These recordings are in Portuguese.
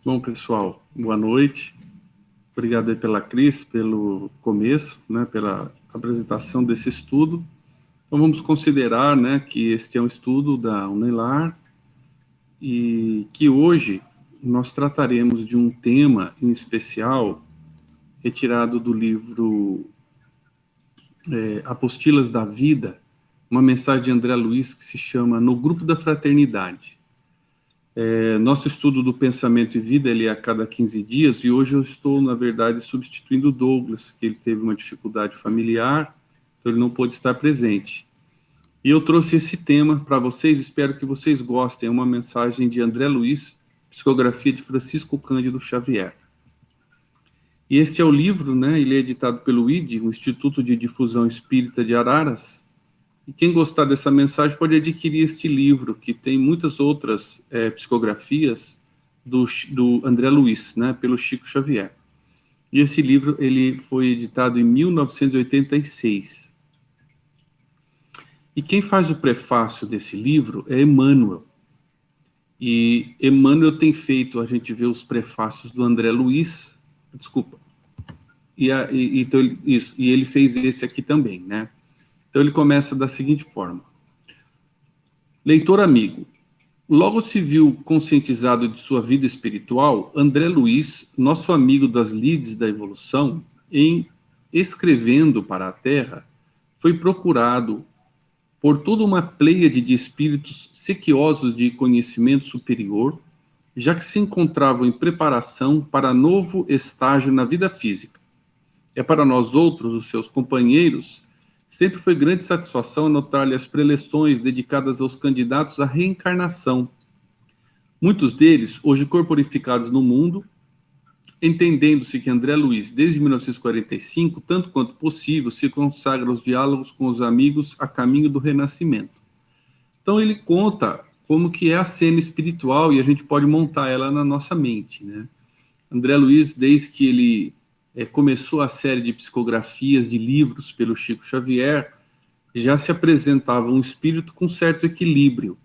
Bom, pessoal, boa noite. Obrigado aí pela Cris, pelo começo, né, pela apresentação desse estudo. Então, vamos considerar, né, que este é um estudo da Unilar e que hoje nós trataremos de um tema em especial retirado do livro Apostilas da Vida, uma mensagem de André Luiz que se chama No Grupo da Fraternidade. Nosso estudo do pensamento e vida ele é a cada 15 dias, e hoje eu estou, na verdade, substituindo o Douglas, que ele teve uma dificuldade familiar, então ele não pôde estar presente. E eu trouxe esse tema para vocês, espero que vocês gostem, é uma mensagem de André Luiz, psicografia de Francisco Cândido Xavier. E este é o livro, né, ele é editado pelo ID, o Instituto de Difusão Espírita de Araras. E quem gostar dessa mensagem pode adquirir este livro, que tem muitas outras psicografias do André Luiz, né, pelo Chico Xavier. E esse livro ele foi editado em 1986. E quem faz o prefácio desse livro é Emmanuel. E Emmanuel tem feito, a gente vê os prefácios do André Luiz, desculpa, então, isso, e ele fez esse aqui também, né? Então ele começa da seguinte forma: leitor amigo, logo se viu conscientizado de sua vida espiritual, André Luiz, nosso amigo das lides da evolução, em escrevendo para a Terra, foi procurado por toda uma pleiade de espíritos sequiosos de conhecimento superior, já que se encontravam em preparação para novo estágio na vida física. É para nós outros, os seus companheiros, sempre foi grande satisfação notar-lhe as preleções dedicadas aos candidatos à reencarnação. Muitos deles, hoje corporificados no mundo, entendendo-se que André Luiz, desde 1945, tanto quanto possível, se consagra aos diálogos com os amigos a caminho do renascimento. Então ele conta como que é a cena espiritual e a gente pode montar ela na nossa mente, né? André Luiz, desde que ele começou a série de psicografias de livros pelo Chico Xavier, já se apresentava um espírito com certo equilíbrio.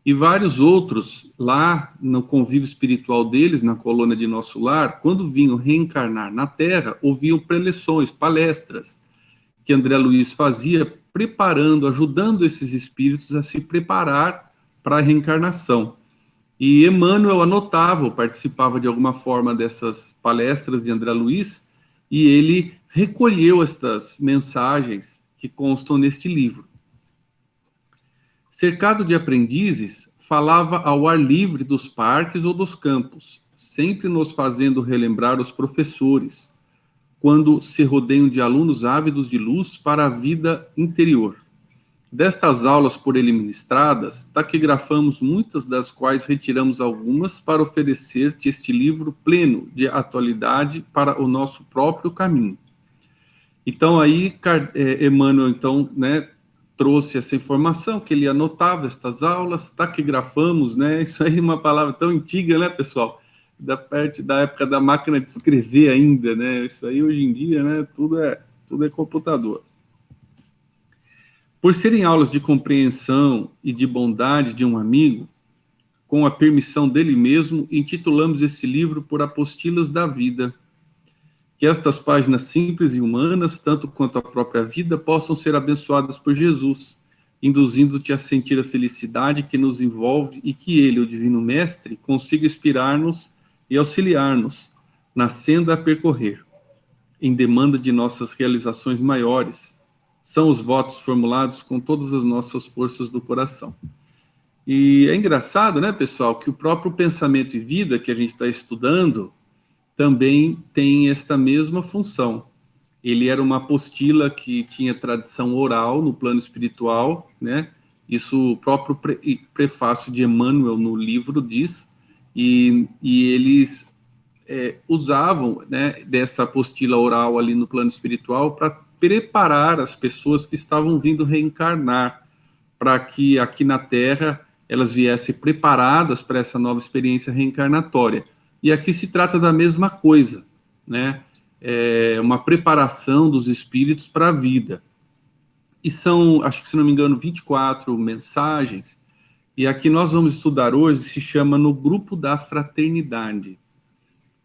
E vários outros, lá no convívio espiritual deles, na colônia de Nosso Lar, quando vinham reencarnar na Terra, ouviam preleções, palestras, que André Luiz fazia, preparando, ajudando esses espíritos a se preparar para a reencarnação. E Emmanuel anotava, ou participava de alguma forma dessas palestras de André Luiz, e ele recolheu estas mensagens que constam neste livro. Cercado de aprendizes, falava ao ar livre dos parques ou dos campos, sempre nos fazendo relembrar os professores, quando se rodeiam de alunos ávidos de luz para a vida interior. Destas aulas por ele ministradas, taquigrafamos muitas das quais retiramos algumas para oferecer-te este livro pleno de atualidade para o nosso próprio caminho. Então aí Emmanuel então, né, trouxe essa informação que ele anotava estas aulas, taquigrafamos, né? Isso aí é uma palavra tão antiga, né, pessoal? Da época da máquina de escrever ainda, né? Isso aí hoje em dia, né, tudo é computador. Por serem aulas de compreensão e de bondade de um amigo, com a permissão dele mesmo, intitulamos esse livro por Apostilas da Vida. Que estas páginas simples e humanas, tanto quanto a própria vida, possam ser abençoadas por Jesus, induzindo-te a sentir a felicidade que nos envolve e que ele, o Divino Mestre, consiga inspirar-nos e auxiliar-nos na senda a percorrer, em demanda de nossas realizações maiores. São os votos formulados com todas as nossas forças do coração. E é engraçado, né, pessoal, que o próprio pensamento e vida que a gente está estudando também tem esta mesma função. Ele era uma apostila que tinha tradição oral no plano espiritual, né? Isso o próprio prefácio de Emmanuel no livro diz, e eles usavam, né, dessa apostila oral ali no plano espiritual para preparar as pessoas que estavam vindo reencarnar, para que aqui na Terra elas viessem preparadas para essa nova experiência reencarnatória. E aqui se trata da mesma coisa, né? É uma preparação dos espíritos para a vida. E são, acho que se não me engano, 24 mensagens. E aqui nós vamos estudar hoje, se chama No Grupo da Fraternidade.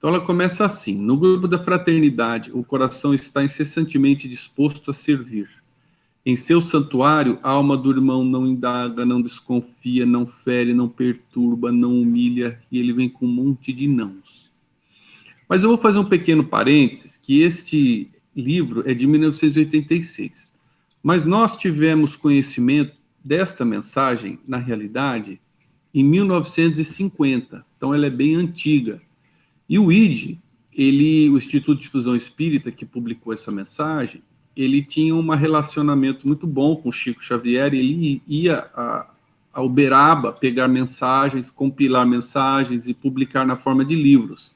Então ela começa assim: no grupo da fraternidade, o coração está incessantemente disposto a servir. Em seu santuário, a alma do irmão não indaga, não desconfia, não fere, não perturba, não humilha, e ele vem com um monte de nãos. Mas eu vou fazer um pequeno parênteses, que este livro é de 1986. Mas nós tivemos conhecimento desta mensagem, na realidade, em 1950. Então ela é bem antiga. E o ID, o Instituto de Difusão Espírita, que publicou essa mensagem, ele tinha um relacionamento muito bom com Chico Xavier. Ele ia a Uberaba pegar mensagens, compilar mensagens e publicar na forma de livros.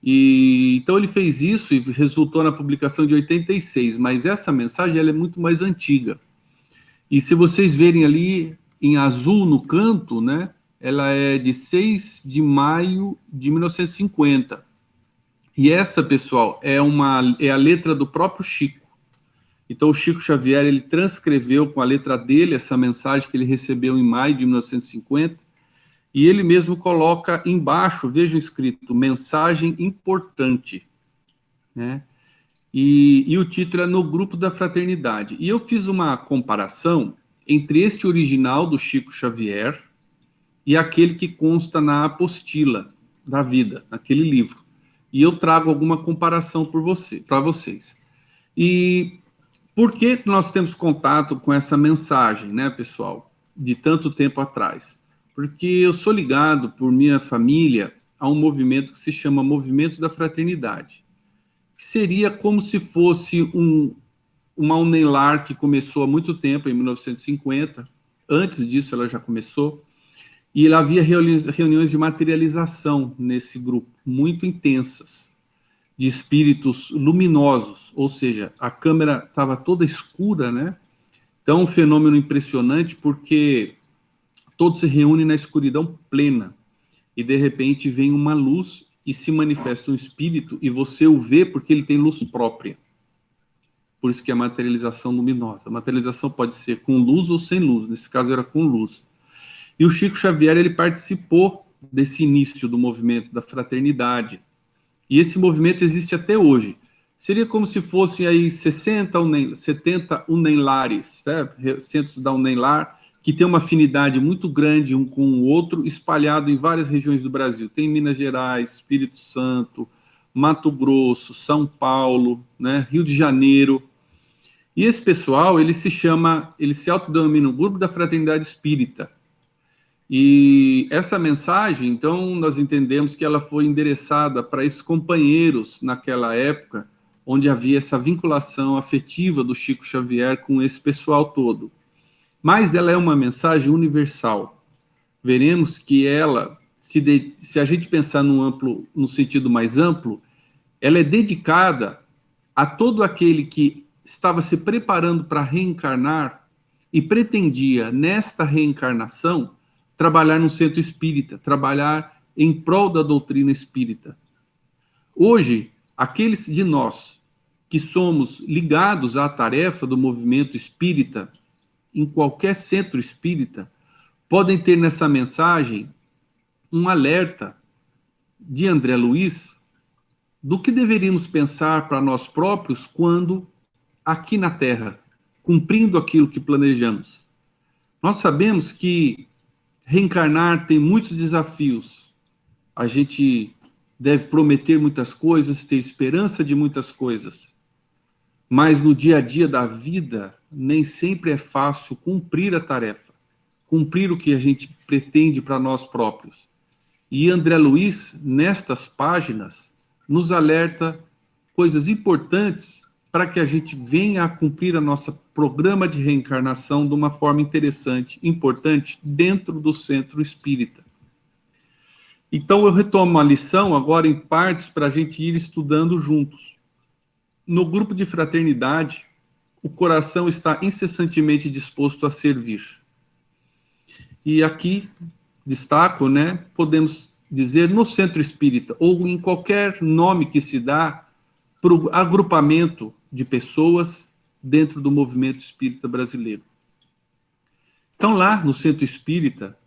Então ele fez isso e resultou na publicação de 86, mas essa mensagem ela é muito mais antiga. E se vocês verem ali em azul no canto, né, ela é de 6 de maio de 1950. E essa, pessoal, é a letra do próprio Chico. Então o Chico Xavier, ele transcreveu com a letra dele essa mensagem que ele recebeu em maio de 1950, e ele mesmo coloca embaixo, vejam escrito, mensagem importante, né? E o título é No Grupo da Fraternidade. E eu fiz uma comparação entre este original do Chico Xavier e aquele que consta na apostila da vida, naquele livro. E eu trago alguma comparação para vocês. E por que nós temos contato com essa mensagem, né, pessoal, de tanto tempo atrás? Porque eu sou ligado, por minha família, a um movimento que se chama Movimento da Fraternidade. Que seria como se fosse uma UNELAR que começou há muito tempo, em 1950. Antes disso, ela já começou. E lá havia reuniões de materialização nesse grupo, muito intensas, de espíritos luminosos, ou seja, a câmera estava toda escura, né? Então, um fenômeno impressionante, porque todos se reúnem na escuridão plena, e de repente vem uma luz e se manifesta um espírito, e você o vê porque ele tem luz própria. Por isso que é a materialização luminosa. A materialização pode ser com luz ou sem luz, nesse caso era com luz. E o Chico Xavier, ele participou desse início do movimento da fraternidade. E esse movimento existe até hoje. Seria como se fossem aí 70 UNELARes, certo? Centros da UNELAR, que tem uma afinidade muito grande um com o outro, espalhado em várias regiões do Brasil. Tem Minas Gerais, Espírito Santo, Mato Grosso, São Paulo, né, Rio de Janeiro. E esse pessoal, ele se autodenomina o Grupo da Fraternidade Espírita. E essa mensagem, então, nós entendemos que ela foi endereçada para esses companheiros naquela época, onde havia essa vinculação afetiva do Chico Xavier com esse pessoal todo. Mas ela é uma mensagem universal. Veremos que ela, se a gente pensar no sentido mais amplo, ela é dedicada a todo aquele que estava se preparando para reencarnar e pretendia, nesta reencarnação, trabalhar no centro espírita, trabalhar em prol da doutrina espírita. Hoje, aqueles de nós que somos ligados à tarefa do movimento espírita, em qualquer centro espírita, podem ter nessa mensagem um alerta de André Luiz do que deveríamos pensar para nós próprios quando, aqui na Terra, cumprindo aquilo que planejamos. Nós sabemos que reencarnar tem muitos desafios. A gente deve prometer muitas coisas, ter esperança de muitas coisas. Mas no dia a dia da vida, nem sempre é fácil cumprir a tarefa, cumprir o que a gente pretende para nós próprios. E André Luiz, nestas páginas, nos alerta coisas importantes para que a gente venha a cumprir a nossa programa de reencarnação de uma forma interessante, importante, dentro do centro espírita. Então eu retomo a lição agora em partes para a gente ir estudando juntos. No grupo de fraternidade, o coração está incessantemente disposto a servir. E aqui destaco, né, podemos dizer no centro espírita, ou em qualquer nome que se dá para o agrupamento de pessoas dentro do movimento espírita brasileiro. Então lá no centro espírita,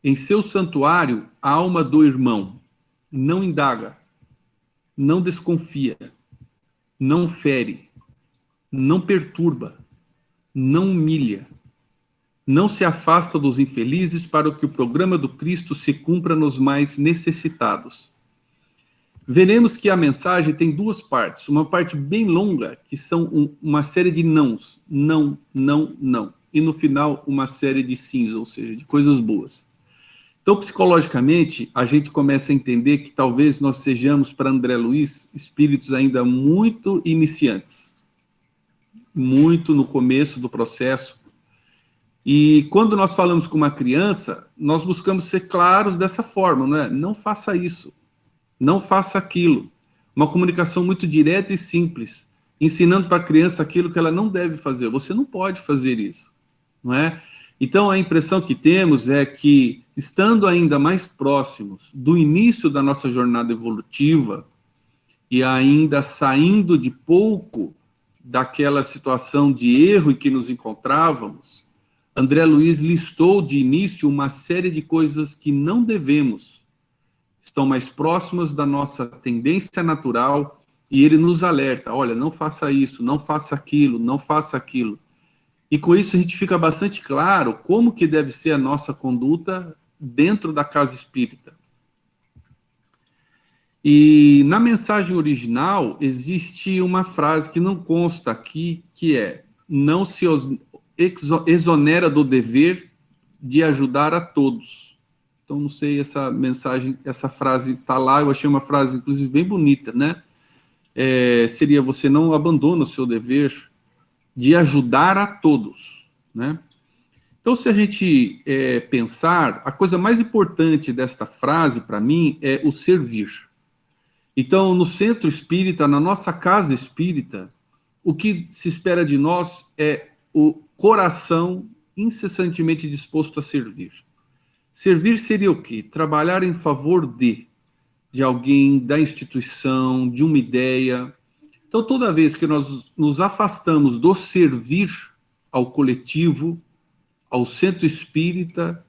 em seu santuário, a alma do irmão, não indaga, não desconfia, não fere, não perturba, não humilha, não se afasta dos infelizes para que o programa do Cristo se cumpra nos mais necessitados. Veremos que a mensagem tem duas partes, uma parte bem longa, que são uma série de nãos, não, não, não, e no final uma série de sims, ou seja, de coisas boas. Então, psicologicamente, a gente começa a entender que talvez nós sejamos, para André Luiz, espíritos ainda muito iniciantes, muito no começo do processo. E quando nós falamos com uma criança, nós buscamos ser claros dessa forma, não é? Não faça isso, não faça aquilo. Uma comunicação muito direta e simples, ensinando para a criança aquilo que ela não deve fazer. Você não pode fazer isso, não é? Então, a impressão que temos é que, estando ainda mais próximos do início da nossa jornada evolutiva e ainda saindo de pouco daquela situação de erro em que nos encontrávamos, André Luiz listou de início uma série de coisas que não devemos, estão mais próximas da nossa tendência natural, e ele nos alerta, olha, não faça isso, não faça aquilo, não faça aquilo. E com isso a gente fica bastante claro como que deve ser a nossa conduta dentro da casa espírita. E na mensagem original existe uma frase que não consta aqui, que é: não se exonera do dever de ajudar a todos. Então não sei, essa mensagem, essa frase está lá, eu achei uma frase inclusive bem bonita, né? Seria: você não abandona o seu dever de ajudar a todos, né? Então, se a gente pensar, a coisa mais importante desta frase, para mim, é o servir. Então, no centro espírita, na nossa casa espírita, o que se espera de nós é o coração incessantemente disposto a servir. Servir seria o quê? Trabalhar em favor de alguém, da instituição, de uma ideia. Então, toda vez que nós nos afastamos do servir ao coletivo, ao centro espírita,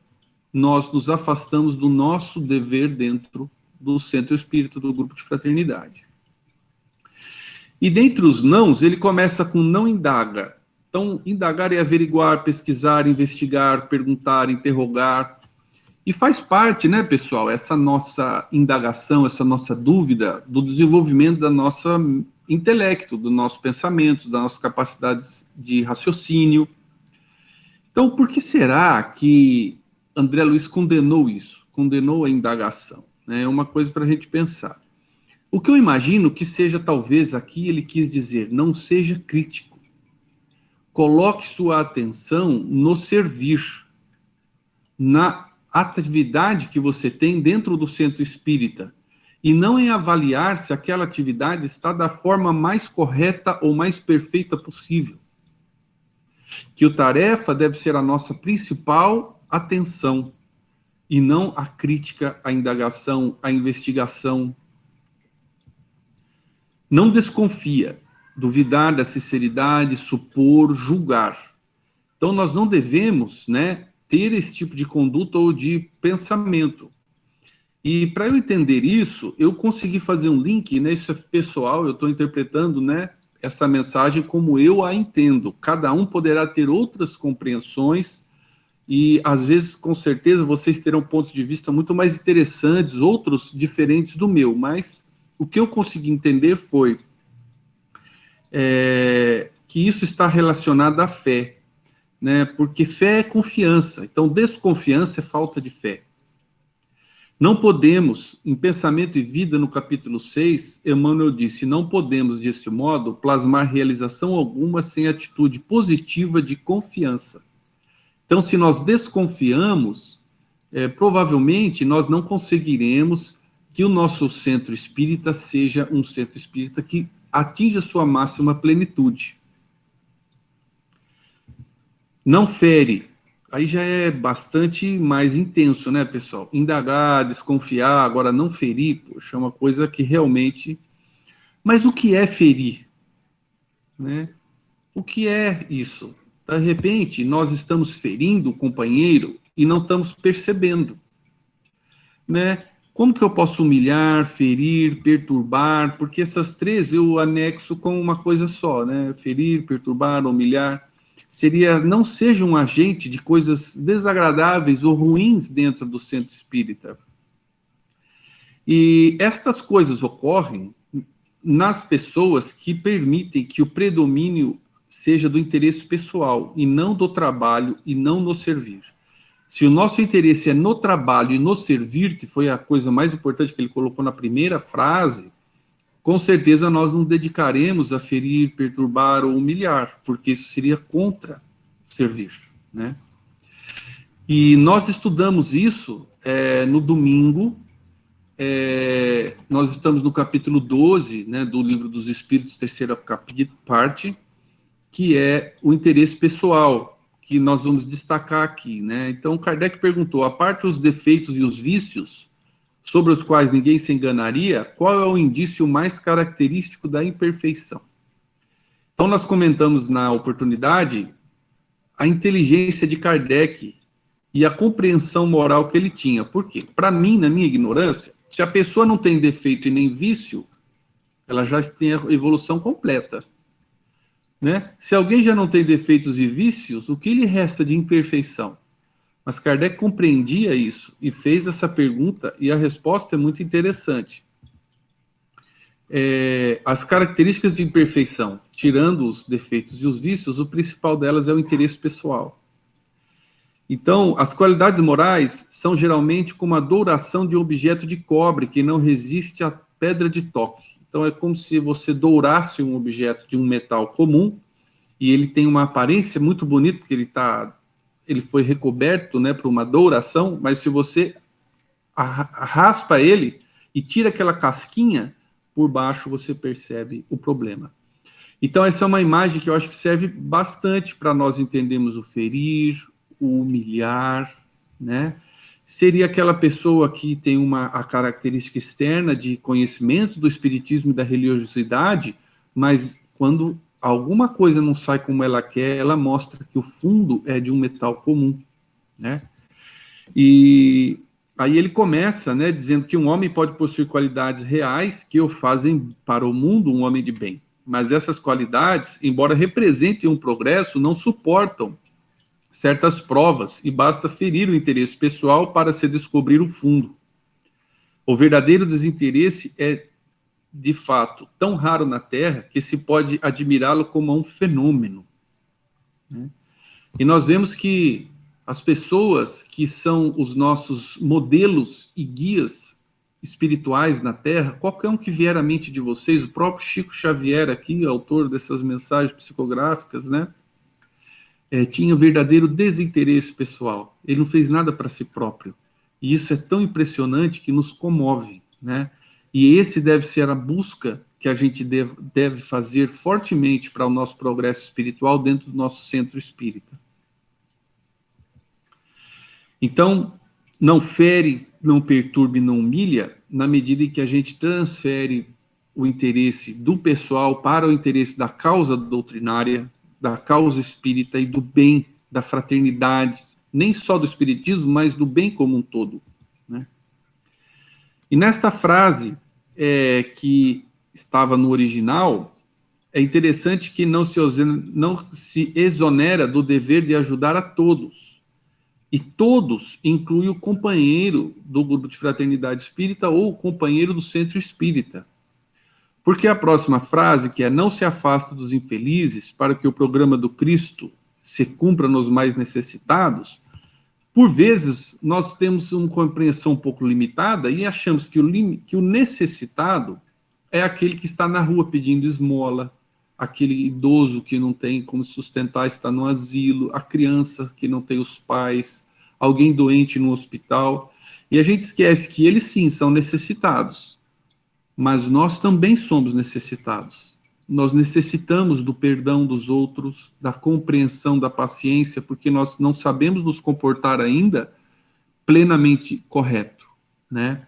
nós nos afastamos do nosso dever dentro do centro espírita, do grupo de fraternidade. E dentre os nãos, ele começa com não indaga. Então, indagar é averiguar, pesquisar, investigar, perguntar, interrogar. E faz parte, né, pessoal, essa nossa indagação, essa nossa dúvida, do desenvolvimento da nossa intelecto, do nosso pensamento, das nossas capacidades de raciocínio. Então, por que será que André Luiz condenou isso? Condenou a indagação? É uma coisa para a gente pensar. O que eu imagino que seja, talvez, aqui ele quis dizer: não seja crítico. Coloque sua atenção no servir, na atividade que você tem dentro do centro espírita, e não em avaliar se aquela atividade está da forma mais correta ou mais perfeita possível. Que a tarefa deve ser a nossa principal atenção, e não a crítica, a indagação, a investigação. Não desconfia, duvidar da sinceridade, supor, julgar. Então, nós não devemos, né, ter esse tipo de conduta ou de pensamento. E para eu entender isso, eu consegui fazer um link, né, isso é pessoal, eu estou interpretando, né, essa mensagem como eu a entendo. Cada um poderá ter outras compreensões e, às vezes, com certeza, vocês terão pontos de vista muito mais interessantes, outros diferentes do meu, mas o que eu consegui entender foi que isso está relacionado à fé, né? Porque fé é confiança, então desconfiança é falta de fé. Não podemos, em Pensamento e Vida, no capítulo 6, Emmanuel disse: não podemos, deste modo, plasmar realização alguma sem atitude positiva de confiança. Então, se nós desconfiamos, provavelmente nós não conseguiremos que o nosso centro espírita seja um centro espírita que atinja sua máxima plenitude. Não fere. Aí já é bastante mais intenso, né, pessoal? Indagar, desconfiar, agora não ferir, poxa, é uma coisa que realmente... Mas o que é ferir? Né? O que é isso? De repente, nós estamos ferindo o companheiro e não estamos percebendo. Né? Como que eu posso humilhar, ferir, perturbar? Porque essas três eu anexo como uma coisa só, né? Ferir, perturbar, humilhar. Seria, não seja um agente de coisas desagradáveis ou ruins dentro do centro espírita. E estas coisas ocorrem nas pessoas que permitem que o predomínio seja do interesse pessoal e não do trabalho e não no servir. Se o nosso interesse é no trabalho e no servir, que foi a coisa mais importante que ele colocou na primeira frase, com certeza nós não dedicaremos a ferir, perturbar ou humilhar, porque isso seria contra servir, né? E nós estudamos isso no domingo. Nós estamos no capítulo 12, né, do Livro dos Espíritos, terceira parte, que é o interesse pessoal, que nós vamos destacar aqui, né? Então, Kardec perguntou, a parte os defeitos e os vícios, sobre os quais ninguém se enganaria, qual é o indício mais característico da imperfeição? Então, nós comentamos na oportunidade a inteligência de Kardec e a compreensão moral que ele tinha. Por quê? Para mim, na minha ignorância, se a pessoa não tem defeito e nem vício, ela já tem a evolução completa. Né? Se alguém já não tem defeitos e vícios, o que lhe resta de imperfeição? Mas Kardec compreendia isso e fez essa pergunta, e a resposta é muito interessante. As características de imperfeição, tirando os defeitos e os vícios, o principal delas é o interesse pessoal. Então, as qualidades morais são geralmente como a douração de um objeto de cobre que não resiste à pedra de toque. Então, é como se você dourasse um objeto de um metal comum, e ele tem uma aparência muito bonita, porque ele foi recoberto, né, por uma douração, mas se você raspa ele e tira aquela casquinha, por baixo você percebe o problema. Então, essa é uma imagem que eu acho que serve bastante para nós entendermos o ferir, o humilhar, né? Seria aquela pessoa que tem a característica externa de conhecimento do espiritismo e da religiosidade, mas quando alguma coisa não sai como ela quer, ela mostra que o fundo é de um metal comum, né? E aí ele começa, né, dizendo que um homem pode possuir qualidades reais que o fazem para o mundo um homem de bem, mas essas qualidades, embora representem um progresso, não suportam certas provas e basta ferir o interesse pessoal para se descobrir o fundo. O verdadeiro desinteresse é, de fato, tão raro na Terra que se pode admirá-lo como um fenômeno, né? E nós vemos que as pessoas que são os nossos modelos e guias espirituais na Terra, qualquer um que vier à mente de vocês, o próprio Chico Xavier aqui, autor dessas mensagens psicográficas, né? Tinha um verdadeiro desinteresse pessoal. Ele não fez nada para si próprio. E isso é tão impressionante que nos comove, né? E esse deve ser a busca que a gente deve fazer fortemente para o nosso progresso espiritual dentro do nosso centro espírita. Então, não fere, não perturbe, não humilha, na medida em que a gente transfere o interesse do pessoal para o interesse da causa doutrinária, da causa espírita e do bem, da fraternidade, nem só do espiritismo, mas do bem como um todo, né? E nesta frase que estava no original, é interessante que não se exonera do dever de ajudar a todos. E todos inclui o companheiro do grupo de fraternidade espírita ou o companheiro do centro espírita. Porque a próxima frase, que é não se afasta dos infelizes para que o programa do Cristo se cumpra nos mais necessitados, por vezes nós temos uma compreensão um pouco limitada e achamos que o necessitado é aquele que está na rua pedindo esmola, aquele idoso que não tem como sustentar, está no asilo, a criança que não tem os pais, alguém doente no hospital. E a gente esquece que eles sim são necessitados. Mas nós também somos necessitados. Nós necessitamos do perdão dos outros, da compreensão, da paciência, porque nós não sabemos nos comportar ainda plenamente correto, né?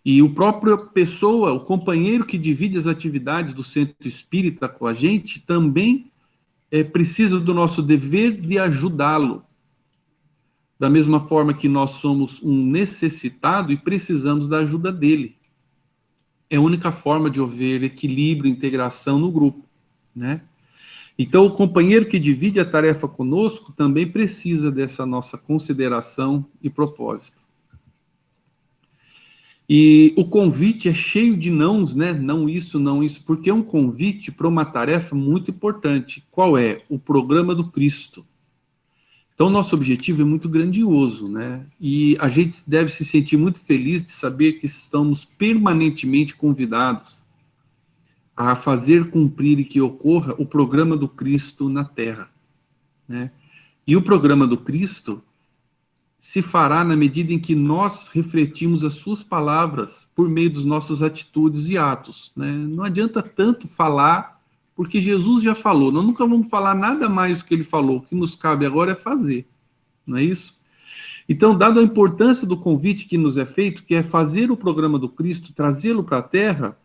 E o próprio pessoa, o companheiro que divide as atividades do centro espírita com a gente, também precisa do nosso dever de ajudá-lo. da mesma forma que nós somos um necessitado e precisamos da ajuda dele. É a única forma de haver equilíbrio, integração no grupo, né? Então, o companheiro que divide a tarefa conosco também precisa dessa nossa consideração e propósito. E o convite é cheio de nãos, né? Não isso, porque é um convite para uma tarefa muito importante. Qual é? O programa do Cristo. Então, nosso objetivo é muito grandioso, né? E a gente deve se sentir muito feliz de saber que estamos permanentemente convidados a fazer cumprir e que ocorra o programa do Cristo na Terra, né? E o programa do Cristo se fará na medida em que nós refletimos as suas palavras por meio dos nossos atitudes e atos, né? Não adianta tanto falar, porque Jesus já falou, nós nunca vamos falar nada mais do que ele falou, o que nos cabe agora é fazer, não é isso? Então, dado a importância do convite que nos é feito, que é fazer o programa do Cristo, trazê-lo para a Terra,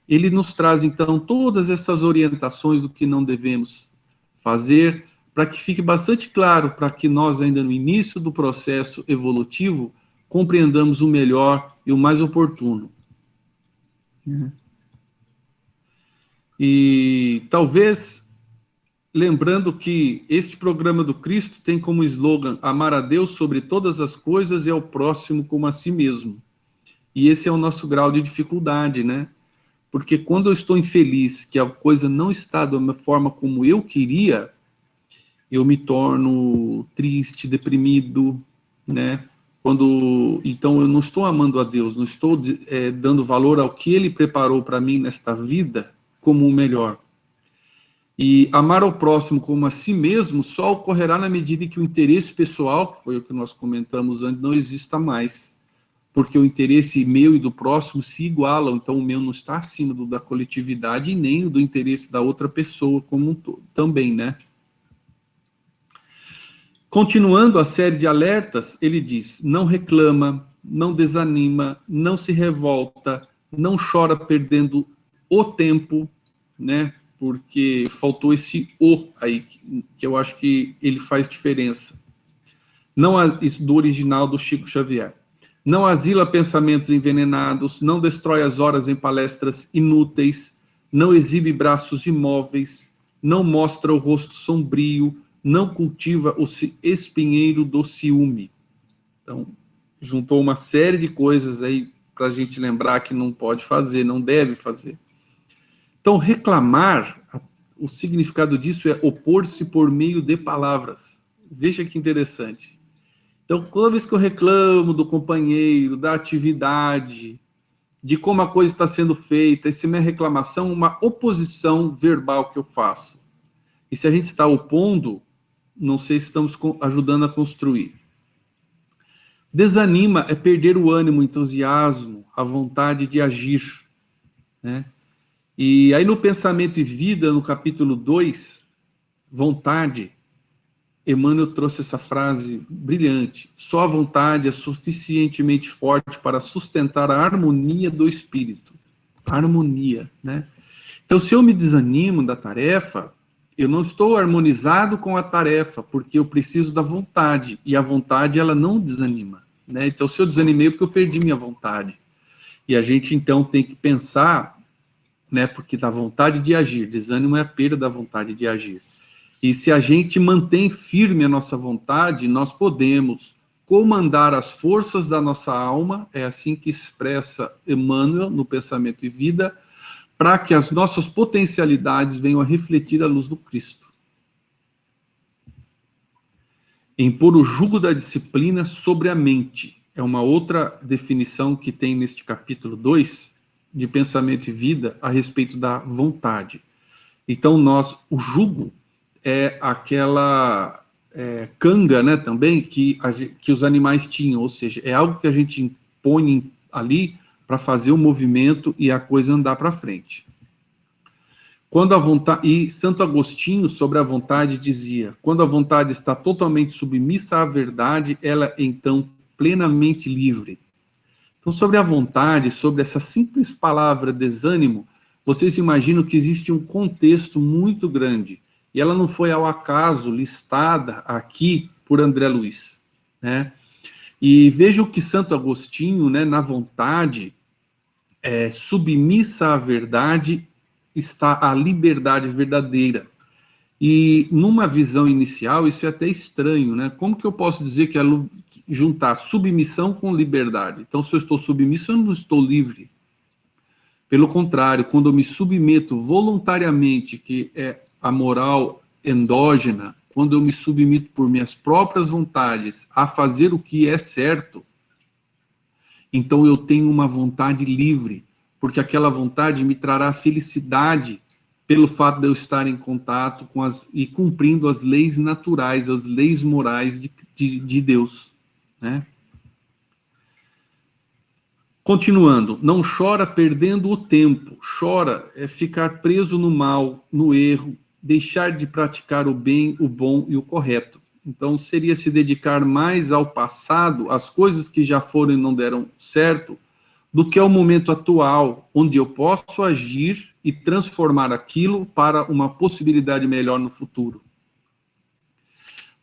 ele nos traz, então, todas essas orientações do que não devemos fazer, para que fique bastante claro, para que nós, ainda no início do processo evolutivo, compreendamos o melhor e o mais oportuno. E talvez, lembrando que este programa do Cristo tem como slogan amar a Deus sobre todas as coisas e ao próximo como a si mesmo. E esse é o nosso grau de dificuldade, né? Porque quando eu estou infeliz, que a coisa não está da forma como eu queria, eu me torno triste, deprimido, né? Então eu não estou amando a Deus, não estou dando valor ao que Ele preparou para mim nesta vida como o melhor. E amar ao próximo como a si mesmo só ocorrerá na medida em que o interesse pessoal, que foi o que nós comentamos antes, não exista mais. Porque o interesse meu e do próximo se igualam, então o meu não está acima da coletividade e nem o do interesse da outra pessoa como um todo, também, né? Continuando a série de alertas, ele diz, não reclama, não desanima, não se revolta, não chora perdendo o tempo, né? Porque faltou esse o aí, que eu acho que ele faz diferença. Não isso do original do Chico Xavier. Não asila pensamentos envenenados, não destrói as horas em palestras inúteis, não exibe braços imóveis, não mostra o rosto sombrio, não cultiva o espinheiro do ciúme. Então, juntou uma série de coisas aí para a gente lembrar que não pode fazer, não deve fazer. Então, reclamar, o significado disso é opor-se por meio de palavras. Veja que interessante. Então, toda vez que eu reclamo do companheiro, da atividade, de como a coisa está sendo feita, essa é minha reclamação, uma oposição verbal que eu faço. E se a gente está opondo, não sei se estamos ajudando a construir. Desanima é perder o ânimo, o entusiasmo, a vontade de agir, né? E aí no Pensamento e Vida, no capítulo 2, vontade, Emmanuel trouxe essa frase brilhante. Só a vontade é suficientemente forte para sustentar a harmonia do espírito. Harmonia, né? Então, se eu me desanimo da tarefa, eu não estou harmonizado com a tarefa, porque eu preciso da vontade. E a vontade, ela não desanima, né? Então, se eu desanimei, é porque eu perdi minha vontade. E a gente, então, tem que pensar, né? Porque da vontade de agir, desânimo é a perda da vontade de agir. E se a gente mantém firme a nossa vontade, nós podemos comandar as forças da nossa alma, é assim que expressa Emmanuel no Pensamento e Vida, para que as nossas potencialidades venham a refletir a luz do Cristo. Impor o jugo da disciplina sobre a mente. É uma outra definição que tem neste capítulo 2, de Pensamento e Vida, a respeito da vontade. Então, o jugo é aquela canga, né, também, que os animais tinham, ou seja, é algo que a gente impõe ali para fazer o movimento e a coisa andar para frente. Quando a vontade, e Santo Agostinho, sobre a vontade, dizia, quando a vontade está totalmente submissa à verdade, ela é então plenamente livre. Então, sobre a vontade, sobre essa simples palavra desânimo, vocês imaginam que existe um contexto muito grande. E ela não foi ao acaso listada aqui por André Luiz. né? E vejam que Santo Agostinho, né, na vontade submissa à verdade está a liberdade verdadeira. E numa visão inicial, isso é até estranho, né? Como que eu posso dizer que juntar submissão com liberdade? Então, se eu estou submisso, eu não estou livre. Pelo contrário, quando eu me submeto voluntariamente, que é a moral endógena, quando eu me submeto por minhas próprias vontades a fazer o que é certo, então eu tenho uma vontade livre, porque aquela vontade me trará felicidade pelo fato de eu estar em contato com e cumprindo as leis naturais, as leis morais de Deus, né? Continuando, não chora perdendo o tempo, chora é ficar preso no mal, no erro, deixar de praticar o bem, o bom e o correto. Então, seria se dedicar mais ao passado, às coisas que já foram e não deram certo, do que ao momento atual, onde eu posso agir e transformar aquilo para uma possibilidade melhor no futuro.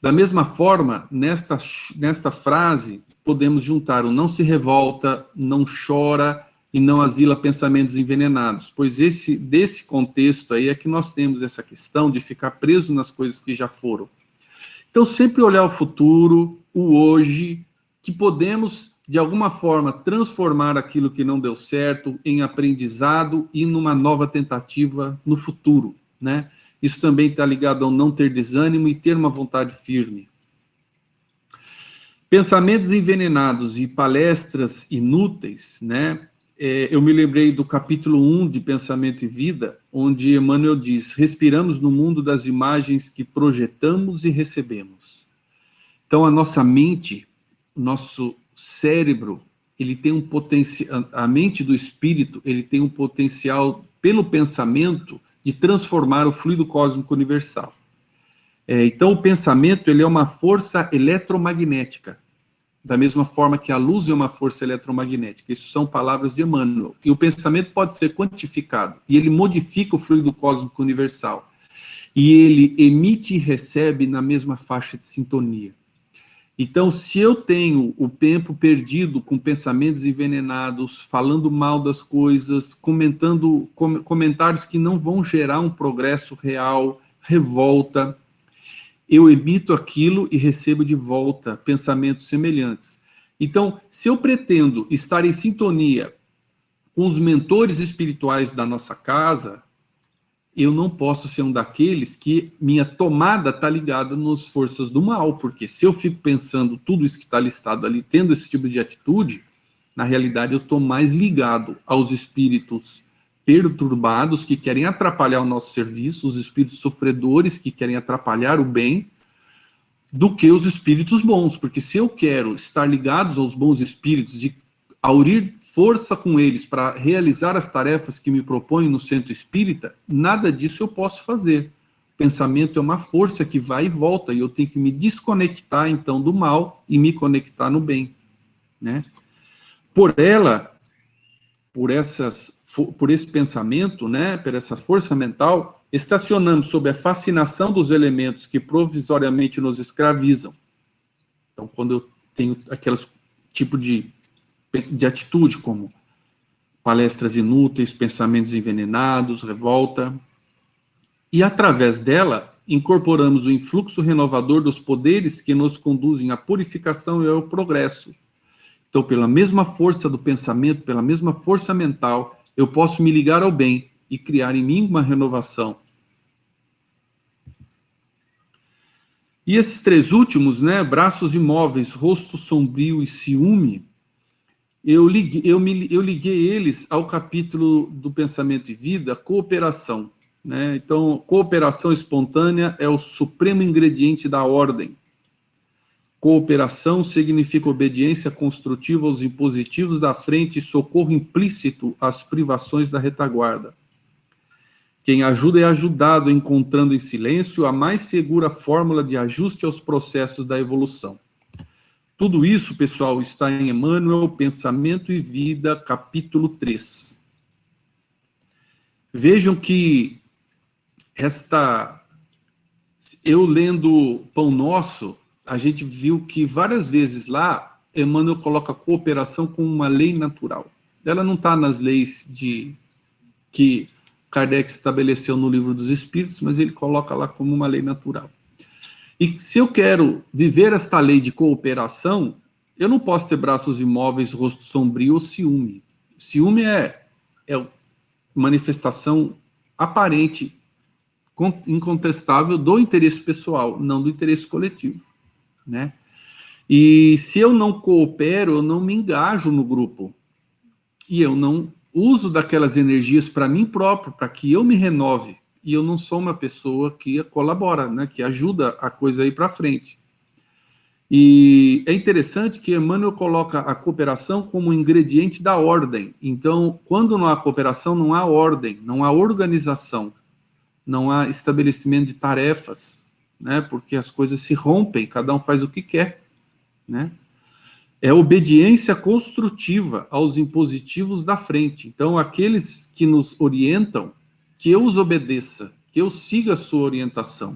Da mesma forma, nesta frase, podemos juntar o não se revolta, não chora e não asila pensamentos envenenados, pois desse contexto aí é que nós temos essa questão de ficar preso nas coisas que já foram. Então, sempre olhar o futuro, o hoje, que podemos, de alguma forma, transformar aquilo que não deu certo em aprendizado e numa nova tentativa no futuro, né? Isso também está ligado ao não ter desânimo e ter uma vontade firme. Pensamentos envenenados e palestras inúteis, né? Eu me lembrei do capítulo 1 de Pensamento e Vida, onde Emmanuel diz: respiramos no mundo das imagens que projetamos e recebemos. Então, a nossa mente, o nosso cérebro, ele tem um potencial, a mente do espírito, ele tem um potencial, pelo pensamento, de transformar o fluido cósmico universal. Então, o pensamento, ele é uma força eletromagnética, da mesma forma que a luz é uma força eletromagnética. Isso são palavras de Emmanuel. E o pensamento pode ser quantificado, e ele modifica o fluido cósmico universal. E ele emite e recebe na mesma faixa de sintonia. Então, se eu tenho o tempo perdido com pensamentos envenenados, falando mal das coisas, comentando comentários que não vão gerar um progresso real, revolta, eu emito aquilo e recebo de volta pensamentos semelhantes. Então, se eu pretendo estar em sintonia com os mentores espirituais da nossa casa, eu não posso ser um daqueles que minha tomada está ligada nas forças do mal, porque se eu fico pensando tudo isso que está listado ali, tendo esse tipo de atitude, na realidade eu estou mais ligado aos espíritos perturbados que querem atrapalhar o nosso serviço, os espíritos sofredores que querem atrapalhar o bem, do que os espíritos bons, porque se eu quero estar ligados aos bons espíritos e aurir força com eles para realizar as tarefas que me proponho no centro espírita, nada disso eu posso fazer. O pensamento é uma força que vai e volta, e eu tenho que me desconectar, então, do mal e me conectar no bem, né? Por esse pensamento, né, por essa força mental, estacionamos sob a fascinação dos elementos que provisoriamente nos escravizam. Então, quando eu tenho aqueles tipo de atitude, como palestras inúteis, pensamentos envenenados, revolta, e através dela incorporamos o influxo renovador dos poderes que nos conduzem à purificação e ao progresso. Então, pela mesma força do pensamento, pela mesma força mental, eu posso me ligar ao bem e criar em mim uma renovação. E esses três últimos, né, braços imóveis, rosto sombrio e ciúme, eu liguei eles ao capítulo do Pensamento e Vida, cooperação, né? Então, cooperação espontânea é o supremo ingrediente da ordem. Cooperação significa obediência construtiva aos impositivos da frente e socorro implícito às privações da retaguarda. Quem ajuda é ajudado, encontrando em silêncio a mais segura fórmula de ajuste aos processos da evolução. Tudo isso, pessoal, está em Emmanuel, Pensamento e Vida, capítulo 3. Vejam que eu lendo Pão Nosso, a gente viu que várias vezes lá, Emmanuel coloca a cooperação como uma lei natural. Ela não está nas leis que Kardec estabeleceu no Livro dos Espíritos, mas ele coloca lá como uma lei natural. E se eu quero viver esta lei de cooperação, eu não posso ter braços imóveis, rosto sombrio ou ciúme. Ciúme é manifestação aparente, incontestável do interesse pessoal, não do interesse coletivo, né? E se eu não coopero, eu não me engajo no grupo. E eu não uso daquelas energias para mim próprio, para que eu me renove. E eu não sou uma pessoa que colabora, né, que ajuda a coisa a ir para frente. E é interessante que Emmanuel coloca a cooperação como um ingrediente da ordem. Então, quando não há cooperação, não há ordem, não há organização, não há estabelecimento de tarefas, né, porque as coisas se rompem, cada um faz o que quer, né? É obediência construtiva aos impositivos da frente. Então, aqueles que nos orientam, que eu os obedeça, que eu siga a sua orientação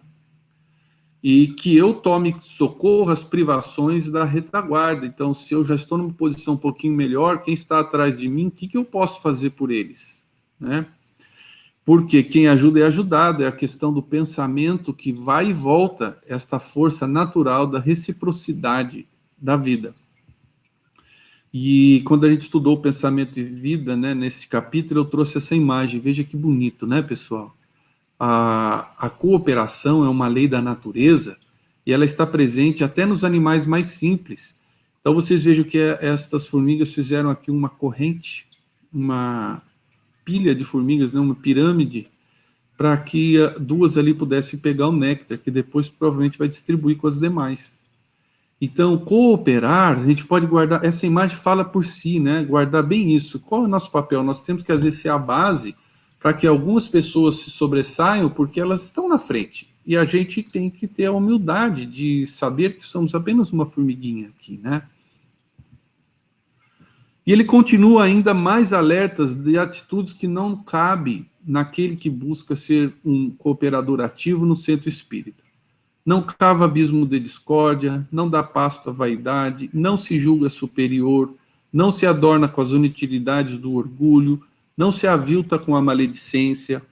e que eu tome socorro às privações da retaguarda. Então, se eu já estou numa posição um pouquinho melhor, quem está atrás de mim, o que eu posso fazer por eles, né? Porque quem ajuda é ajudado, é a questão do pensamento que vai e volta, esta força natural da reciprocidade da vida. E quando a gente estudou o pensamento e vida, né, nesse capítulo, eu trouxe essa imagem. Veja que bonito, né, pessoal? A cooperação é uma lei da natureza e ela está presente até nos animais mais simples. Então, vocês vejam que estas formigas fizeram aqui uma corrente, uma pilha de formigas, né, uma pirâmide, para que duas ali pudessem pegar o néctar, que depois provavelmente vai distribuir com as demais. Então, cooperar, a gente pode guardar, essa imagem fala por si, né? Guardar bem isso. Qual é o nosso papel? Nós temos que, às vezes, ser a base para que algumas pessoas se sobressaiam porque elas estão na frente. E a gente tem que ter a humildade de saber que somos apenas uma formiguinha aqui, né? E ele continua ainda mais alertas de atitudes que não cabe naquele que busca ser um cooperador ativo no centro espírita. Não cava abismo de discórdia, não dá pasto à vaidade, não se julga superior, não se adorna com as inutilidades do orgulho, não se avilta com a maledicência,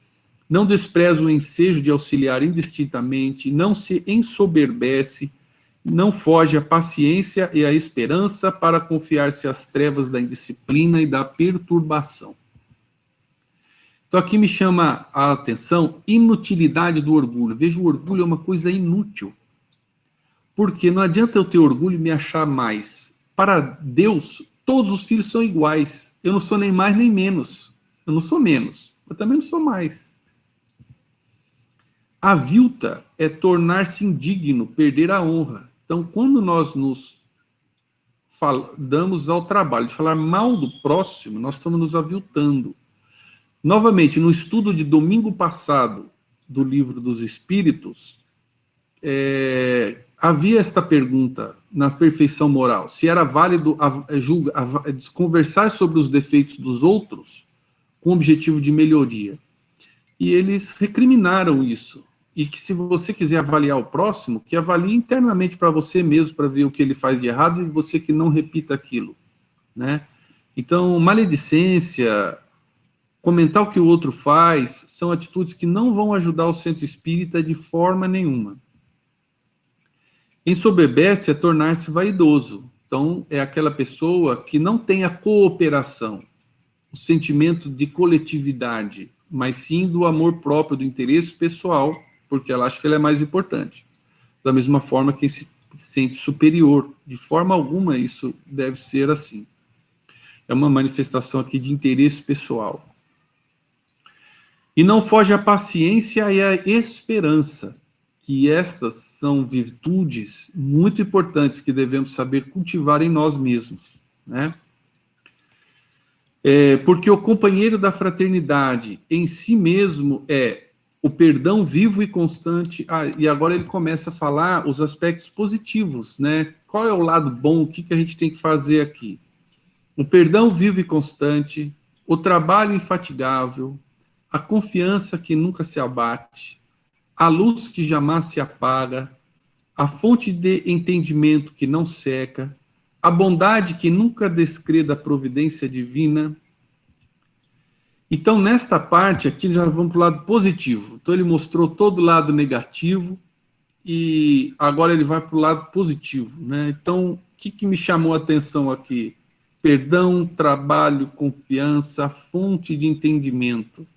não despreza o ensejo de auxiliar indistintamente, não se ensoberbece, não foge à paciência e à esperança para confiar-se às trevas da indisciplina e da perturbação. Então, aqui me chama a atenção inutilidade do orgulho. Veja, o orgulho é uma coisa inútil. Porque não adianta eu ter orgulho e me achar mais. Para Deus, todos os filhos são iguais. Eu não sou nem mais nem menos. Eu não sou menos, mas também não sou mais. A avilta é tornar-se indigno, perder a honra. Então, quando nós nos damos ao trabalho de falar mal do próximo, nós estamos nos aviltando. Novamente, no estudo de domingo passado do Livro dos Espíritos, havia esta pergunta na perfeição moral, se era válido conversar sobre os defeitos dos outros com objetivo de melhoria. E eles recriminaram isso. E que se você quiser avaliar o próximo, que avalie internamente para você mesmo, para ver o que ele faz de errado e você que não repita aquilo, né? Então, maledicência, comentar o que o outro faz, são atitudes que não vão ajudar o centro espírita de forma nenhuma. Ensoberbece é tornar-se vaidoso. Então, é aquela pessoa que não tem a cooperação, o sentimento de coletividade, mas sim do amor próprio, do interesse pessoal, porque ela acha que ela é mais importante. Da mesma forma que se sente superior. De forma alguma isso deve ser assim. É uma manifestação aqui de interesse pessoal. E não foge a paciência e a esperança, que estas são virtudes muito importantes que devemos saber cultivar em nós mesmos, né? Porque o companheiro da fraternidade em si mesmo é o perdão vivo e constante. E agora ele começa a falar os aspectos positivos, né? Qual é o lado bom, o que a gente tem que fazer aqui? O perdão vivo e constante, o trabalho infatigável, a confiança que nunca se abate, a luz que jamais se apaga, a fonte de entendimento que não seca, a bondade que nunca descrê da providência divina. Então, nesta parte aqui, já vamos para o lado positivo. Então, ele mostrou todo o lado negativo e agora ele vai para o lado positivo, né? Então, o que me chamou a atenção aqui? Perdão, trabalho, confiança, fonte de entendimento.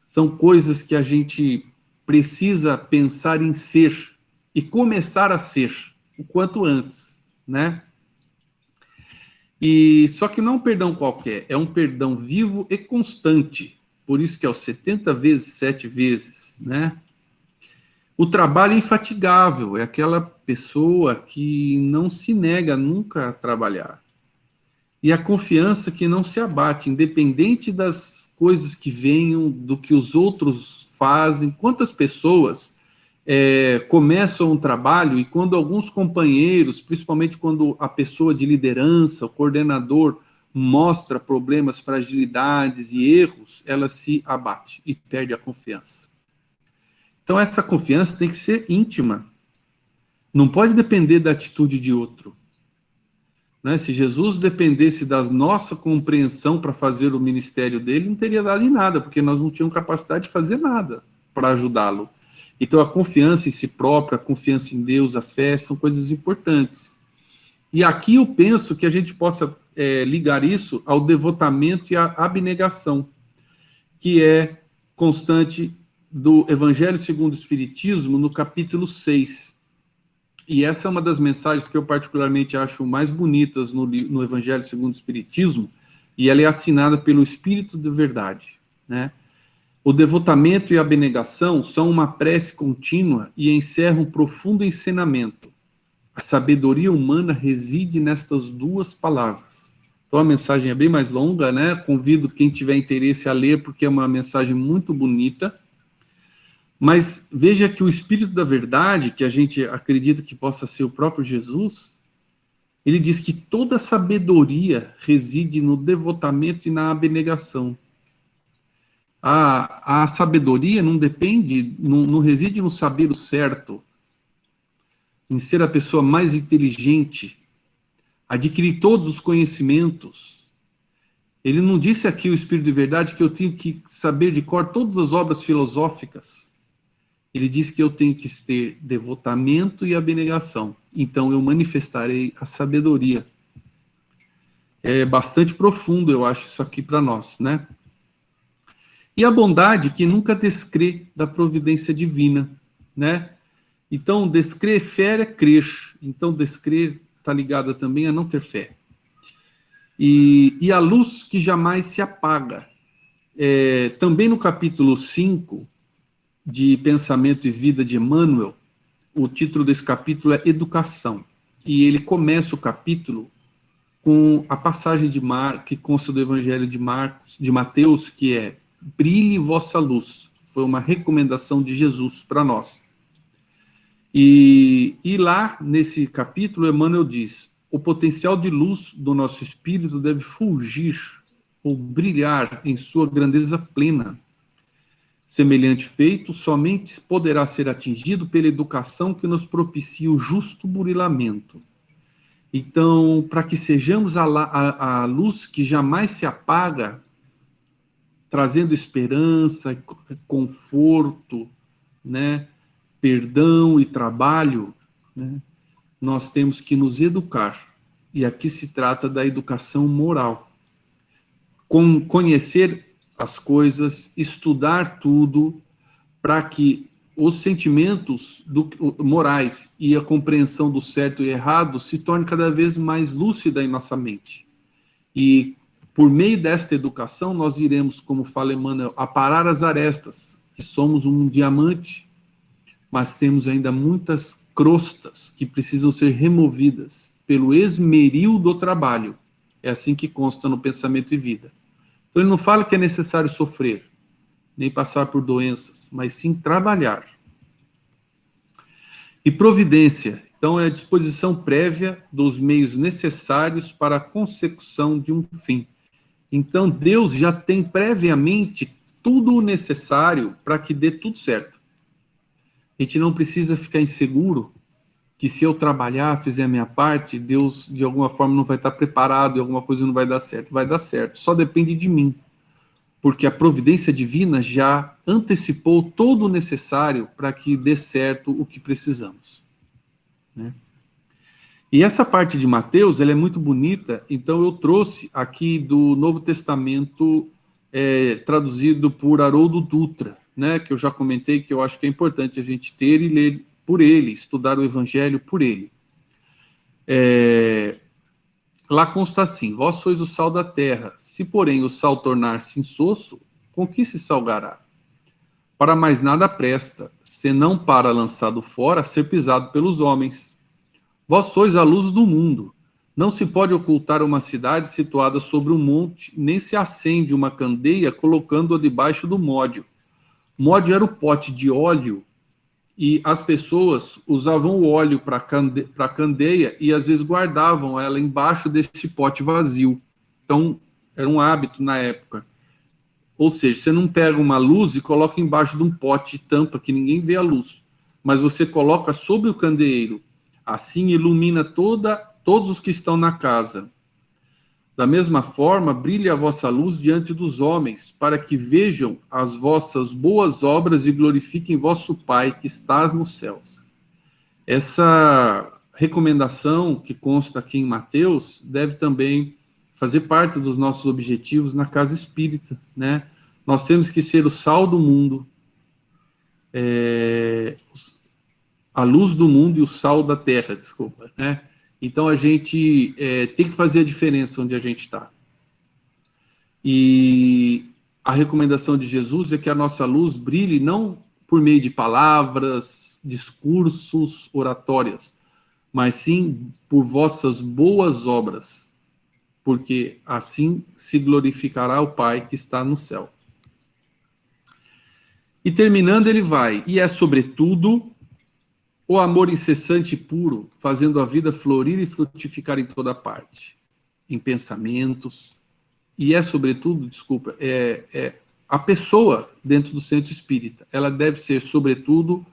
São coisas que a gente precisa pensar em ser e começar a ser o quanto antes, né? E só que não é um perdão qualquer, é um perdão vivo e constante. Por isso que é o 70 vezes, 7 vezes, né? O trabalho é infatigável, é aquela pessoa que não se nega nunca a trabalhar. E a confiança que não se abate, independente das coisas que venham, do que os outros fazem. Quantas pessoas começam um trabalho e quando alguns companheiros, principalmente quando a pessoa de liderança, o coordenador, mostra problemas, fragilidades e erros, ela se abate e perde a confiança. Então essa confiança tem que ser íntima. Não pode depender da atitude de outro. Né? Se Jesus dependesse da nossa compreensão para fazer o ministério dele, não teria dado em nada, porque nós não tínhamos capacidade de fazer nada para ajudá-lo. Então, a confiança em si própria, a confiança em Deus, a fé, são coisas importantes. E aqui eu penso que a gente possa ligar isso ao devotamento e à abnegação, que é constante do Evangelho segundo o Espiritismo, no capítulo 6. E essa é uma das mensagens que eu particularmente acho mais bonitas no Evangelho segundo o Espiritismo, e ela é assinada pelo Espírito de Verdade, né? O devotamento e a abnegação são uma prece contínua e encerram um profundo ensinamento. A sabedoria humana reside nestas duas palavras. Então a mensagem é bem mais longa, né? Convido quem tiver interesse a ler, porque é uma mensagem muito bonita. Mas veja que o Espírito da Verdade, que a gente acredita que possa ser o próprio Jesus, ele diz que toda sabedoria reside no devotamento e na abnegação. A sabedoria não depende, não reside no saber o certo, em ser a pessoa mais inteligente, adquirir todos os conhecimentos. Ele não disse aqui, o Espírito de Verdade, que eu tenho que saber de cor todas as obras filosóficas. Ele disse que eu tenho que ter devotamento e abnegação. Então eu manifestarei a sabedoria. É bastante profundo, eu acho, isso aqui para nós, né? E a bondade que nunca descrê da providência divina, né? Então, descrer fé é crer. Então, descrer está ligada também a não ter fé. E a luz que jamais se apaga. Também no capítulo 5 de Pensamento e Vida de Emmanuel, o título desse capítulo é Educação. E ele começa o capítulo com a passagem de que consta do Evangelho de Mateus, que é: brilhe vossa luz. Foi uma recomendação de Jesus para nós. E lá, nesse capítulo, Emmanuel diz: o potencial de luz do nosso espírito deve fulgir ou brilhar em sua grandeza plena. Semelhante feito somente poderá ser atingido pela educação que nos propicia o justo burilamento. Então, para que sejamos a luz que jamais se apaga, trazendo esperança, conforto, né, perdão e trabalho, né, nós temos que nos educar. E aqui se trata da educação moral. Conhecer as coisas, estudar tudo, para que os sentimentos morais e a compreensão do certo e errado se torne cada vez mais lúcida em nossa mente. E por meio desta educação, nós iremos, como fala Emmanuel, aparar as arestas, que somos um diamante, mas temos ainda muitas crostas que precisam ser removidas pelo esmeril do trabalho. É assim que consta no Pensamento e Vida. Então ele não fala que é necessário sofrer, nem passar por doenças, mas sim trabalhar. E providência, então, é a disposição prévia dos meios necessários para a consecução de um fim. Então Deus já tem previamente tudo o necessário para que dê tudo certo. A gente não precisa ficar inseguro, que se eu trabalhar, fizer a minha parte, Deus de alguma forma não vai estar preparado e alguma coisa não vai dar certo. Vai dar certo, só depende de mim, porque a providência divina já antecipou todo o necessário para que dê certo o que precisamos, né? E essa parte de Mateus, ela é muito bonita, então eu trouxe aqui do Novo Testamento, traduzido por Haroldo Dutra, né, que eu já comentei que eu acho que é importante a gente ter e ler por ele, estudar o Evangelho por ele. Lá consta assim: vós sois o sal da terra, se porém o sal tornar-se insosso, com que se salgará? Para mais nada presta, senão para, lançado fora, ser pisado pelos homens. Vós sois a luz do mundo. Não se pode ocultar uma cidade situada sobre um monte, nem se acende uma candeia colocando-a debaixo do módio. Módio era o pote de óleo, e as pessoas usavam o óleo para a candeia e às vezes guardavam ela embaixo desse pote vazio. Então, era um hábito na época. Ou seja, você não pega uma luz e coloca embaixo de um pote de tampa que ninguém vê a luz, mas você coloca sobre o candeeiro. Assim ilumina todos os que estão na casa. Da mesma forma, brilhe a vossa luz diante dos homens, para que vejam as vossas boas obras e glorifiquem vosso Pai que estás nos céus. Essa recomendação que consta aqui em Mateus deve também fazer parte dos nossos objetivos na casa espírita, né? Nós temos que ser o sal do mundo, a luz do mundo e o sal da terra, desculpa, né? Então a gente tem que fazer a diferença onde a gente está. E a recomendação de Jesus é que a nossa luz brilhe não por meio de palavras, discursos, oratórias, mas sim por vossas boas obras, porque assim se glorificará o Pai que está no céu. E terminando ele vai: e é sobretudo o amor incessante e puro, fazendo a vida florir e frutificar em toda parte, em pensamentos, e sobretudo, desculpa, a pessoa dentro do centro espírita, ela deve ser, sobretudo,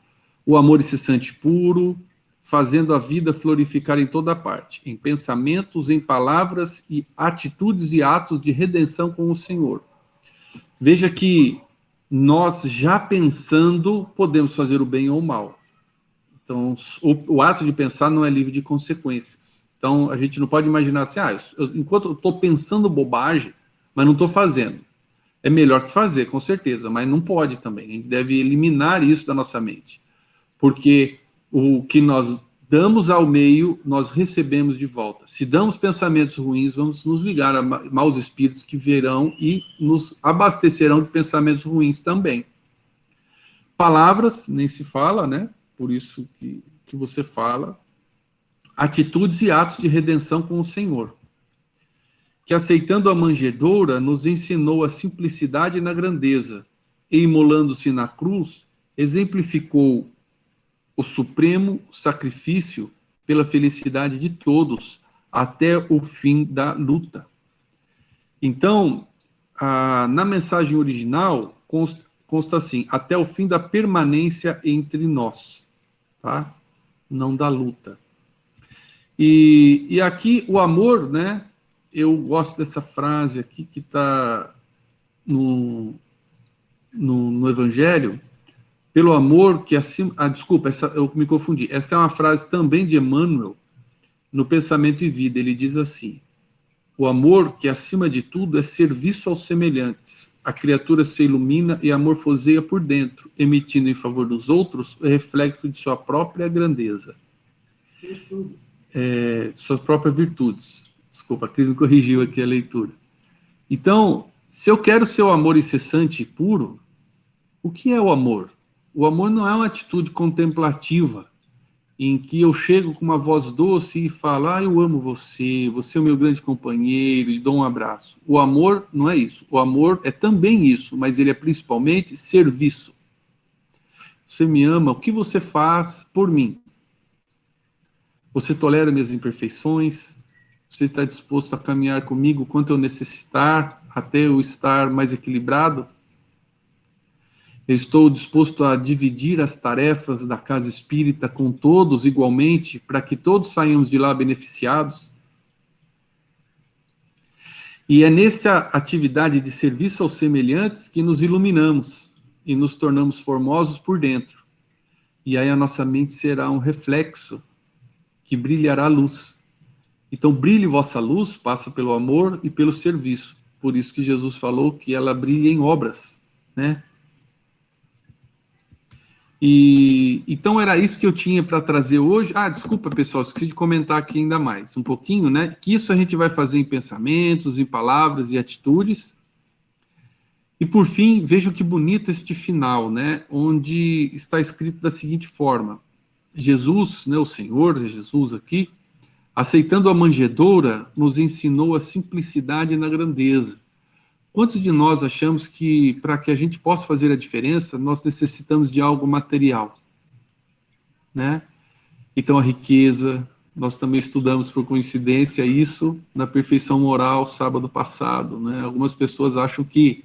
o amor incessante e puro, fazendo a vida florificar em toda parte, em pensamentos, em palavras e atitudes e atos de redenção com o Senhor. Veja que nós, já pensando, podemos fazer o bem ou o mal. Então, o ato de pensar não é livre de consequências. Então, a gente não pode imaginar assim, enquanto eu estou pensando bobagem, mas não estou fazendo. É melhor que fazer, com certeza, mas não pode também. A gente deve eliminar isso da nossa mente. Porque o que nós damos ao meio, nós recebemos de volta. Se damos pensamentos ruins, vamos nos ligar a maus espíritos que virão e nos abastecerão de pensamentos ruins também. Palavras, nem se fala, né? Por isso que você fala. Atitudes e atos de redenção com o Senhor, que, aceitando a manjedoura, nos ensinou a simplicidade na grandeza, e, imolando-se na cruz, exemplificou o supremo sacrifício pela felicidade de todos, até o fim da luta. Então, na mensagem original, consta assim: até o fim da permanência entre nós, tá? Não da luta. E aqui o amor, né? Eu gosto dessa frase aqui que está no Evangelho. Pelo amor que acima... desculpa, eu me confundi. Essa é uma frase também de Emmanuel, no Pensamento e Vida. Ele diz assim: o amor que, acima de tudo, é serviço aos semelhantes. A criatura se ilumina e amorfoseia por dentro, emitindo em favor dos outros o reflexo de sua própria grandeza. Suas próprias virtudes. Desculpa, a Cris me corrigiu aqui a leitura. Então, se eu quero ser o amor incessante e puro, o que é o amor? O amor não é uma atitude contemplativa, em que eu chego com uma voz doce e falo: eu amo você, você é o meu grande companheiro, e dou um abraço. O amor não é isso. O amor é também isso, mas ele é principalmente serviço. Você me ama, o que você faz por mim? Você tolera minhas imperfeições? Você está disposto a caminhar comigo quanto eu necessitar, até eu estar mais equilibrado? Eu estou disposto a dividir as tarefas da casa espírita com todos igualmente, para que todos saiamos de lá beneficiados. E é nessa atividade de serviço aos semelhantes que nos iluminamos e nos tornamos formosos por dentro. E aí a nossa mente será um reflexo que brilhará a luz. Então, brilhe vossa luz, passa pelo amor e pelo serviço. Por isso que Jesus falou que ela brilha em obras, né? E então era isso que eu tinha para trazer hoje. Ah, desculpa, pessoal, esqueci de comentar aqui ainda mais um pouquinho, né? Que isso a gente vai fazer em pensamentos, em palavras e atitudes. E por fim, vejam que bonito este final, né? Onde está escrito da seguinte forma: Jesus, né, o Senhor Jesus aqui, aceitando a manjedoura, nos ensinou a simplicidade na grandeza. Quantos de nós achamos que, para que a gente possa fazer a diferença, nós necessitamos de algo material, né? Então, a riqueza, nós também estudamos, por coincidência, isso na Perfeição Moral, sábado passado, né? Algumas pessoas acham que,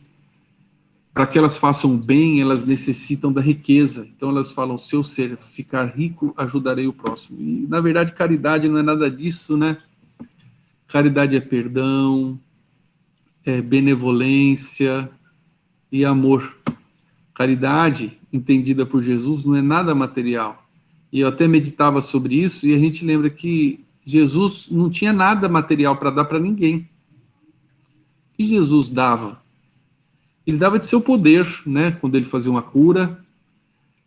para que elas façam bem, elas necessitam da riqueza. Então, elas falam, se eu ficar rico, ajudarei o próximo. E, na verdade, caridade não é nada disso, né? Caridade é perdão, é benevolência e amor. Caridade, entendida por Jesus, não é nada material. E eu até meditava sobre isso, e a gente lembra que Jesus não tinha nada material para dar para ninguém. O que Jesus dava? Ele dava de seu poder, né, quando ele fazia uma cura,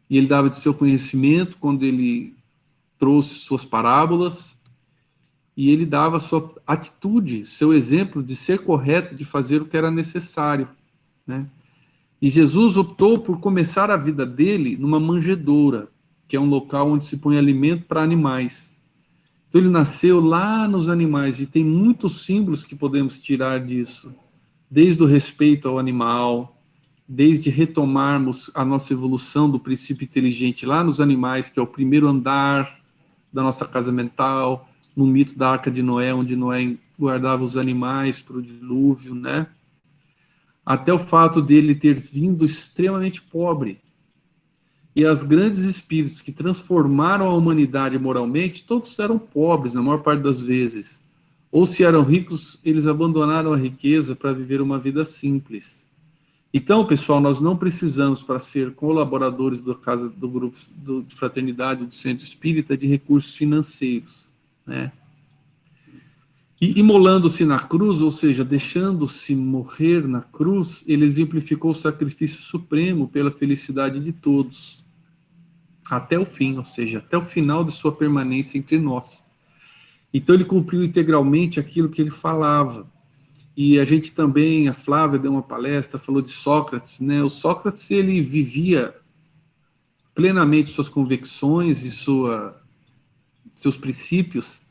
e ele dava de seu conhecimento, quando ele trouxe suas parábolas, e ele dava sua atitude, seu exemplo de ser correto, de fazer o que era necessário, né? E Jesus optou por começar a vida dele numa manjedoura, que é um local onde se põe alimento para animais. Então ele nasceu lá nos animais, e tem muitos símbolos que podemos tirar disso, desde o respeito ao animal, desde retomarmos a nossa evolução do princípio inteligente lá nos animais, que é o primeiro andar da nossa casa mental, no mito da Arca de Noé, onde Noé guardava os animais para o dilúvio, né? Até o fato dele ter vindo extremamente pobre. E as grandes espíritos que transformaram a humanidade moralmente, todos eram pobres, na maior parte das vezes. Ou se eram ricos, eles abandonaram a riqueza para viver uma vida simples. Então, pessoal, nós não precisamos, para ser colaboradores da casa do grupo de fraternidade do Centro Espírita, de recursos financeiros, né? E imolando-se na cruz, ou seja, deixando-se morrer na cruz, ele exemplificou o sacrifício supremo pela felicidade de todos, até o fim, ou seja, até o final de sua permanência entre nós. Então ele cumpriu integralmente aquilo que ele falava. E a gente também, a Flávia deu uma palestra, falou de Sócrates, né? O Sócrates, ele vivia plenamente suas convicções e seus princípios,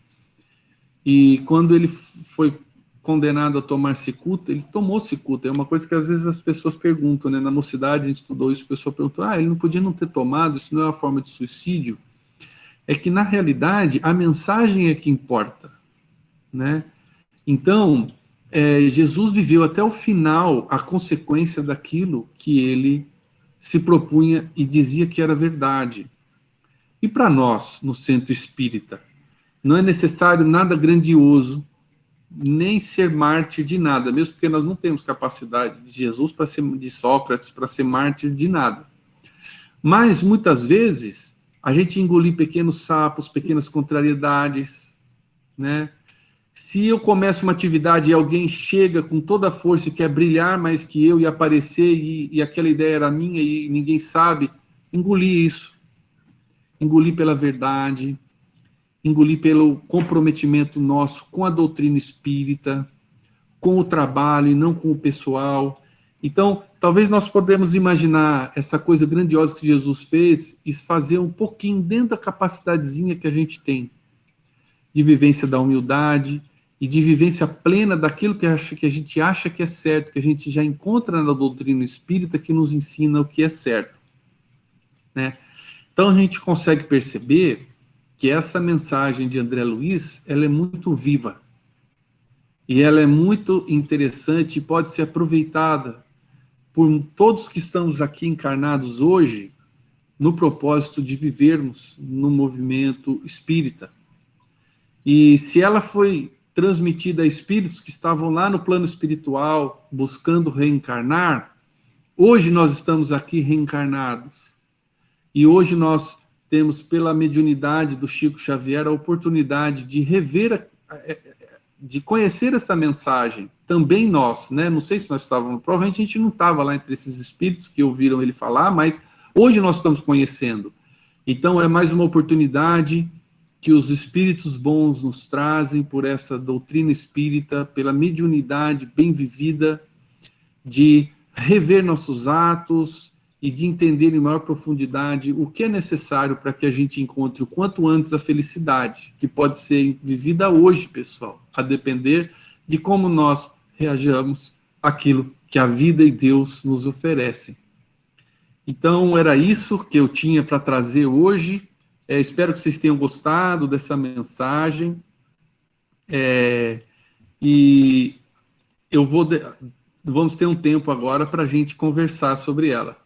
e quando ele foi condenado a tomar cicuta, ele tomou cicuta. É uma coisa que às vezes as pessoas perguntam, né? Na mocidade a gente estudou isso, a pessoa perguntou, ele não podia não ter tomado, isso não é uma forma de suicídio? É que, na realidade, a mensagem é que importa, né? Então, Jesus viveu até o final a consequência daquilo que ele se propunha e dizia que era verdade. E para nós, no Centro Espírita, não é necessário nada grandioso, nem ser mártir de nada, mesmo porque nós não temos capacidade de Jesus para ser, de Sócrates para ser mártir de nada. Mas, muitas vezes, a gente engolir pequenos sapos, pequenas contrariedades, né? Se eu começo uma atividade e alguém chega com toda a força e quer brilhar mais que eu e aparecer, e aquela ideia era minha e ninguém sabe, engolir isso. Engolir pela verdade, engolir pelo comprometimento nosso com a doutrina espírita, com o trabalho e não com o pessoal. Então, talvez nós podemos imaginar essa coisa grandiosa que Jesus fez e fazer um pouquinho dentro da capacidadezinha que a gente tem de vivência da humildade e de vivência plena daquilo que a gente acha que é certo, que a gente já encontra na doutrina espírita que nos ensina o que é certo, né? Então a gente consegue perceber que essa mensagem de André Luiz, ela é muito viva e ela é muito interessante e pode ser aproveitada por todos que estamos aqui encarnados hoje, no propósito de vivermos no movimento espírita. E se ela foi transmitida a espíritos que estavam lá no plano espiritual, buscando reencarnar, hoje nós estamos aqui reencarnados. E hoje nós temos, pela mediunidade do Chico Xavier, a oportunidade de rever, de conhecer essa mensagem. Também nós, né? Não sei se nós estávamos, provavelmente a gente não estava lá entre esses espíritos que ouviram ele falar, mas hoje nós estamos conhecendo. Então é mais uma oportunidade que os espíritos bons nos trazem por essa doutrina espírita, pela mediunidade bem vivida, de rever nossos atos e de entender em maior profundidade o que é necessário para que a gente encontre o quanto antes a felicidade, que pode ser vivida hoje, pessoal, a depender de como nós reajamos àquilo que a vida e Deus nos oferecem. Então, era isso que eu tinha para trazer hoje. Espero que vocês tenham gostado dessa mensagem. E vamos ter um tempo agora para a gente conversar sobre ela.